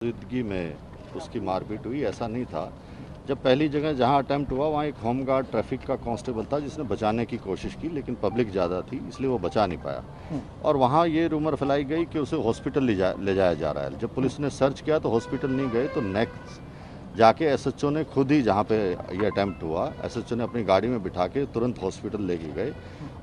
मौजूदगी में उसकी मारपीट हुई, ऐसा नहीं था। जब पहली जगह जहां अटेम्प्ट हुआ वहां एक होमगार्ड ट्रैफिक का कांस्टेबल था जिसने बचाने की कोशिश की, लेकिन पब्लिक ज़्यादा थी इसलिए वो बचा नहीं पाया। और वहां ये रूमर फैलाई गई कि उसे हॉस्पिटल ले जाया जा रहा है। जब पुलिस ने सर्च किया तो हॉस्पिटल नहीं गए, तो नेक्स्ट जाके एसएचओ ने खुद ही, जहाँ पे ये अटैम्प्ट हुआ, एसएचओ ने अपनी गाड़ी में बिठा के तुरंत हॉस्पिटल लेके गए।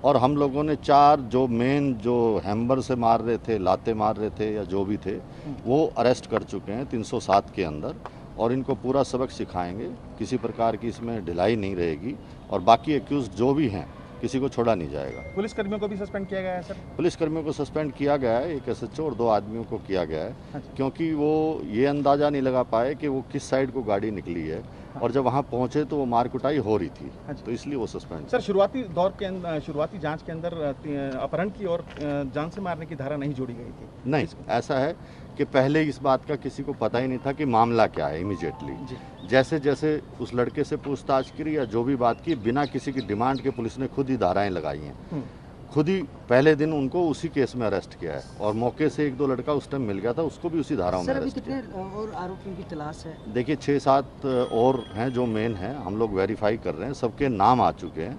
और हम लोगों ने 4 जो मेन जो हैम्बर से मार रहे थे, लाते मार रहे थे या जो भी थे, वो अरेस्ट कर चुके हैं 307 के अंदर, और इनको पूरा सबक सिखाएंगे। किसी प्रकार की इसमें ढिलाई नहीं रहेगी, और बाकी एक्यूज जो भी हैं किसी को छोड़ा नहीं जाएगा। पुलिस कर्मियों को भी सस्पेंड किया गया है सर? पुलिस कर्मियों को सस्पेंड किया गया है, एक एसएचओ और 2 आदमियों को किया गया है, क्योंकि वो ये अंदाज़ा नहीं लगा पाए कि वो किस साइड को गाड़ी निकली है। और जब वहाँ पहुँचे तो वो मार कुटाई हो रही थी, तो इसलिए वो सस्पेंड। सर, शुरुआती जांच के अंदर अपहरण की और जान से मारने की धारा नहीं जोड़ी गई थी? नहीं, ऐसा है कि पहले इस बात का किसी को पता ही नहीं था कि मामला क्या है। इमीडिएटली जैसे जैसे उस लड़के से पूछताछ की या जो भी बात की, बिना किसी की डिमांड के पुलिस ने खुद ही धाराएं लगाई हैं। खुद ही पहले दिन उनको उसी केस में अरेस्ट किया है, और मौके से 1-2 लड़का उस टाइम मिल गया था, उसको भी उसी धाराओं में अरेस्ट किया। कितने और आरोपियों की तलाश है? देखिए 6-7 और हैं जो मेन हैं, हम लोग वेरीफाई कर रहे हैं, सबके नाम आ चुके हैं।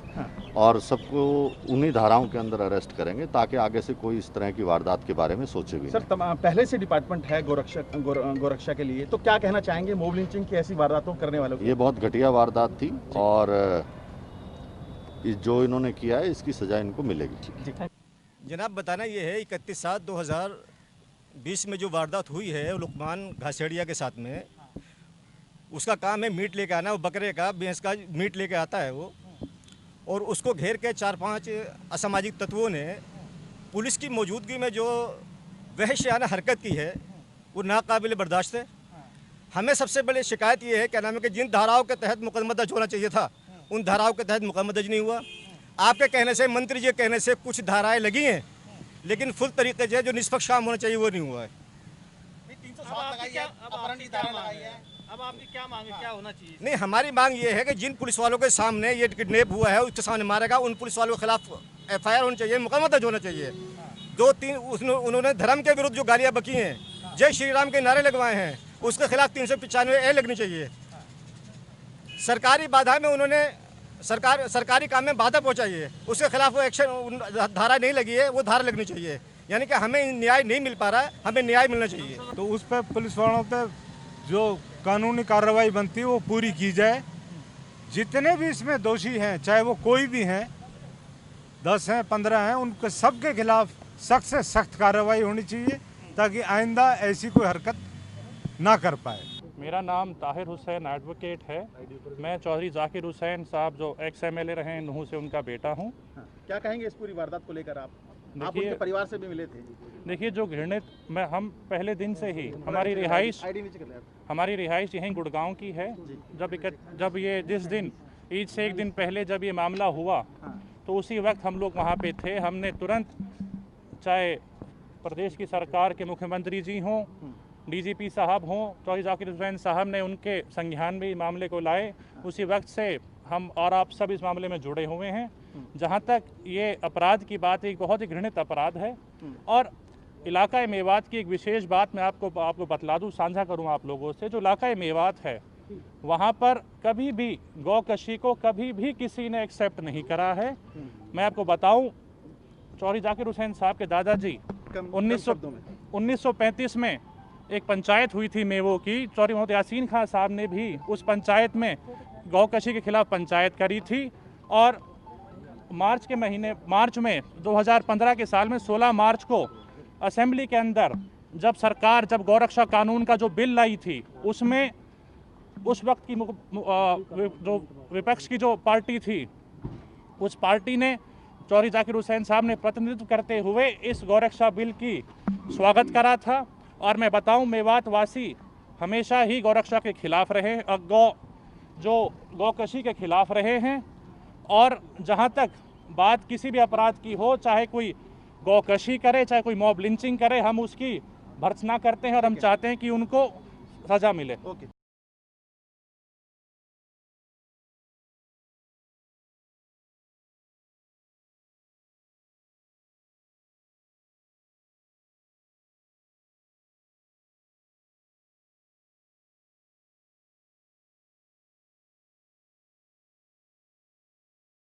और सबको उन्हीं धाराओं के अंदर अरेस्ट करेंगे ताकि आगे से कोई इस तरह की वारदात के बारे में सोचे भी सर, पहले से डिपार्टमेंट है गोरक्षा के लिए, तो क्या कहना चाहेंगे मॉब लिंचिंग की ऐसी वारदातों करने वालों को? ये बहुत घटिया वारदात थी, और जो इन्होंने किया है इसकी सजा इनको मिलेगी। जनाब, बताना ये है 31/7/2020 में जो वारदात हुई है लुकमान घासेड़िया के साथ में, उसका काम है मीट लेके आना, वो बकरे का, भैंस का मीट लेके आता है वो, और उसको घेर के 4-5 असामाजिक तत्वों ने पुलिस की मौजूदगी में जो वहशियाना हरकत की है वो नाकाबिल बर्दाश्त है। हमें सबसे बड़ी शिकायत ये है, क्या नाम है, कि जिन धाराओं के तहत मुकदमा दर्ज होना चाहिए था उन धाराओं के तहत मुकदमा दर्ज नहीं हुआ। आपके कहने से, मंत्री जी के कहने से कुछ धाराएं लगी हैं, लेकिन फुल तरीके से जो निष्पक्ष काम होना चाहिए वो नहीं हुआ है। अब आपकी क्या मांग है, क्या होना चाहिए? नहीं, हमारी मांग ये है कि जिन पुलिस वालों के सामने ये किडनैप हुआ है, उसके सामने मारेगा, उन पुलिस वालों के खिलाफ FIR होनी चाहिए, मुकदमा दर्ज होना चाहिए। 2-3 उन्होंने धर्म के विरुद्ध जो गालियां बकी हैं, जय श्री राम के नारे लगवाए हैं, उसके खिलाफ 395A लगनी चाहिए। सरकारी बाधा में उन्होंने सरकारी काम में बाधा पहुंचाई है, उसके खिलाफ वो एक्शन, धारा नहीं लगी है, वो धारा लगनी चाहिए। यानी कि हमें न्याय नहीं मिल पा रहा है, हमें न्याय मिलना चाहिए। तो उस पर पुलिस वालों पे जो कानूनी कार्रवाई बनती है वो पूरी की जाए। जितने भी इसमें दोषी हैं, चाहे वो कोई भी हैं, 10 हैं, 15 हैं, उनके सबके खिलाफ सख्त से सख्त कार्रवाई होनी चाहिए, ताकि आइंदा ऐसी कोई हरकत ना कर पाए। मेरा नाम ताहिर हुसैन एडवोकेट है। मैं चौधरी जाकिर हुसैन साहब जो XMLA रहे हैं, नूह से उनका बेटा हूँ। क्या कहेंगे इस पूरी वारदात को लेकर? आप देखिए, उनके परिवार से भी मिले थे? देखिए, जो घृणित, हम पहले दिन से ही हमारी रिहाइश यहीं गुड़गांव की है। जब ये जिस दिन ईद से 1 दिन पहले जब ये मामला हुआ, तो उसी वक्त हम लोग वहाँ पे थे। हमने तुरंत, चाहे प्रदेश की सरकार के मुख्यमंत्री जी हों, DGP साहब हों, चौधरी जाकिर हुसैन साहब ने उनके संज्ञान में मामले को लाए। उसी वक्त से हम और आप सब इस मामले में जुड़े हुए हैं। जहां तक ये अपराध की बात, एक बहुत ही घृणित अपराध है। और इलाका मेवात की एक विशेष बात मैं आपको बतला दूं, साझा करूं आप लोगों से। जो इलाका मेवात है, वहां पर कभी भी गौकशी को कभी भी किसी ने एक्सेप्ट नहीं करा है। मैं आपको बताऊं, चौधरी जाकिर हुसैन साहब के दादाजी 1935 में एक पंचायत हुई थी मेवो की, चौधरी मोहम्मद यासीन खान साहब ने भी उस पंचायत में गौकशी के खिलाफ पंचायत करी थी। और मार्च में 2015 के साल में 16 मार्च को असेंबली के अंदर जब गौरक्षा कानून का जो बिल लाई थी, उसमें उस वक्त की जो विपक्ष की जो पार्टी थी, उस पार्टी ने चौधरी जाकिर हुसैन साहब ने प्रतिनिधित्व करते हुए इस गौरक्षा बिल की स्वागत करा था। और मैं बताऊं, मेवात वासी हमेशा ही गौरक्षा के खिलाफ रहे, गौकशी के खिलाफ रहे हैं। और जहां तक बात किसी भी अपराध की हो, चाहे कोई गौकशी करे, चाहे कोई मॉब लिंचिंग करे, हम उसकी भर्त्सना करते हैं और हम चाहते हैं कि उनको सजा मिले।